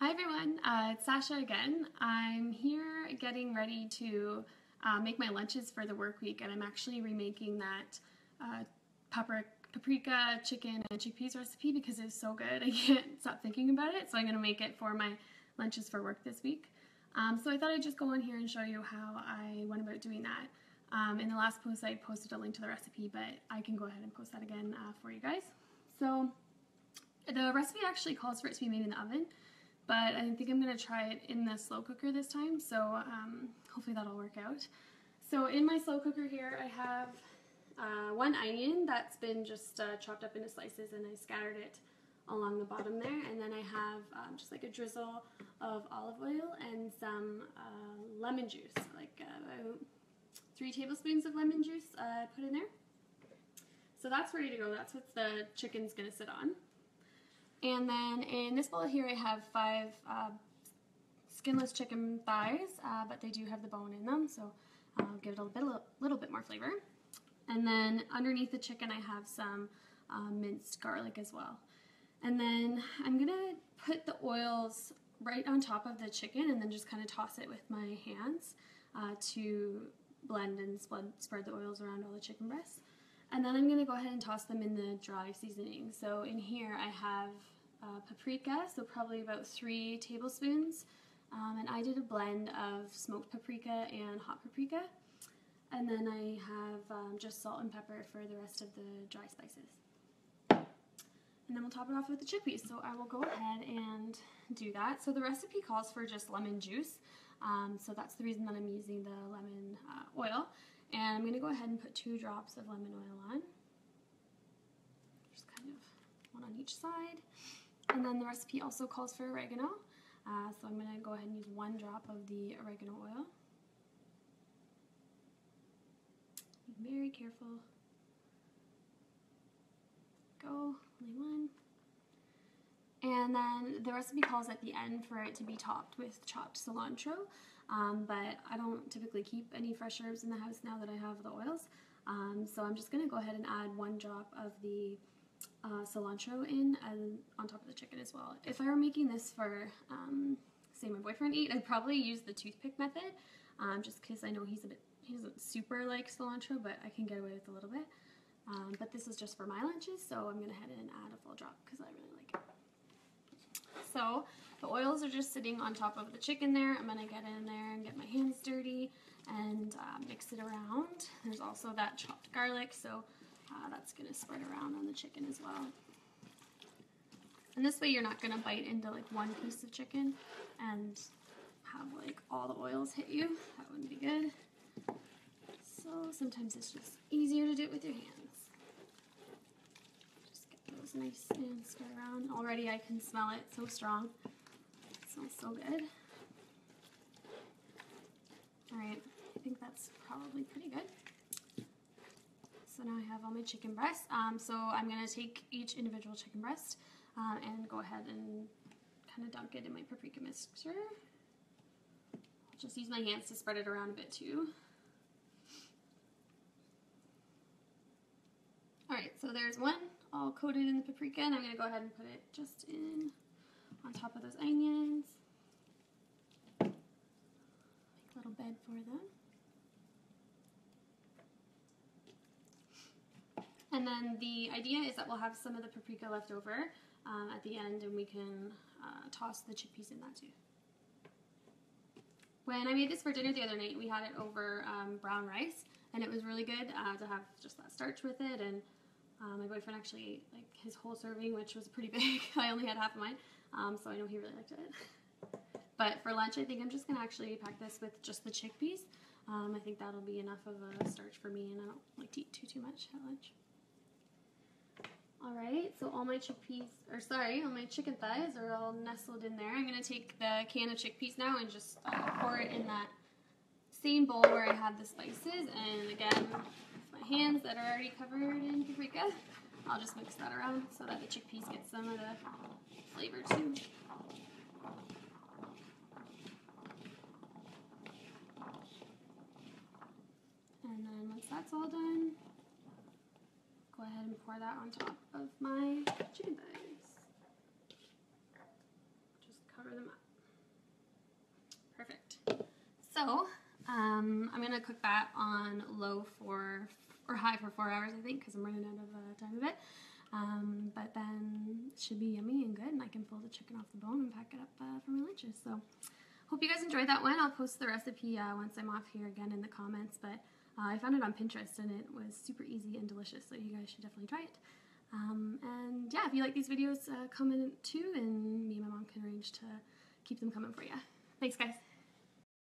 Hi everyone, it's Sasha again. I'm here getting ready to make my lunches for the work week, and I'm actually remaking that paprika, chicken, and chickpeas recipe because it's so good I can't stop thinking about it, so I'm going to make it for my lunches for work this week. So I thought I'd just go on here and show you how I went about doing that. In the last post I posted a link to the recipe, but I can go ahead and post that again for you guys. So the recipe actually calls for it to be made in the oven, but I think I'm going to try it in the slow cooker this time, so hopefully that'll work out. So in my slow cooker here I have one onion that's been just chopped up into slices, and I scattered it along the bottom there, and then I have just like a drizzle of olive oil and some lemon juice, like about 3 tablespoons of lemon juice put in there. So that's ready to go. That's what the chicken's going to sit on. And then in this bowl here I have 5 skinless chicken thighs, but they do have the bone in them, so I'll give it a little bit more flavor. And then underneath the chicken I have some minced garlic as well. And then I'm going to put the oils right on top of the chicken and then just kind of toss it with my hands to blend and spread the oils around all the chicken breasts. And then I'm going to go ahead and toss them in the dry seasoning. So in here I have paprika, so probably about 3 tablespoons. And I did a blend of smoked paprika and hot paprika. And then I have just salt and pepper for the rest of the dry spices. And then we'll top it off with the chickpeas. So I will go ahead and do that. So the recipe calls for just lemon juice. So that's the reason that I'm using the lemon oil. And I'm going to go ahead and put 2 drops of lemon oil on. Just kind of one on each side. And then the recipe also calls for oregano. So I'm going to go ahead and use 1 drop of the oregano oil. Be very careful. Go, only 1. And then the recipe calls at the end for it to be topped with chopped cilantro. But I don't typically keep any fresh herbs in the house now that I have the oils. So I'm just going to go ahead and add 1 drop of the cilantro in and on top of the chicken as well. If I were making this for, say, my boyfriend ate, I'd probably use the toothpick method, just because I know he doesn't super like cilantro, but I can get away with a little bit. But this is just for my lunches, so I'm going to head and add a full drop because I really like it. So the oils are just sitting on top of the chicken there. I'm going to get in there and get my hands dirty and mix it around. There's also that chopped garlic, so that's going to spread around on the chicken as well. And this way you're not going to bite into like one piece of chicken and have like all the oils hit you. That wouldn't be good. So sometimes it's just easier to do it with your hands. Those nice and spread around. Already I can smell it so strong. It smells so good. Alright, I think that's probably pretty good. So now I have all my chicken breasts. So I'm going to take each individual chicken breast and go ahead and kind of dunk it in my paprika mixture. I'll just use my hands to spread it around a bit too. Alright, so there's one all coated in the paprika, and I'm going to go ahead and put it just in on top of those onions. Make a little bed for them. And then the idea is that we'll have some of the paprika left over at the end, and we can toss the chickpeas in that too. When I made this for dinner the other night, we had it over brown rice, and it was really good to have just that starch with it. And my boyfriend actually ate like his whole serving, which was pretty big. I only had half of mine, so I know he really liked it. But for lunch, I think I'm just going to actually pack this with just the chickpeas. I think that'll be enough of a starch for me, and I don't like to eat too much at lunch. Alright, so all my all my chicken thighs are all nestled in there. I'm going to take the can of chickpeas now and just pour it in that same bowl where I had the spices, and again, with my hands that are already covered in paprika, I'll just mix that around so that the chickpeas get some of the flavor too. And then once that's all done, go ahead and pour that on top of my chicken thighs. Just cover them up. So I'm going to cook that on low or high for 4 hours, I think, because I'm running out of time of it. But then it should be yummy and good, and I can pull the chicken off the bone and pack it up for my lunches. So hope you guys enjoyed that one. I'll post the recipe once I'm off here again in the comments, but I found it on Pinterest and it was super easy and delicious, so you guys should definitely try it. And yeah, if you like these videos, comment too, and me and my mom can arrange to keep them coming for you. Thanks, guys.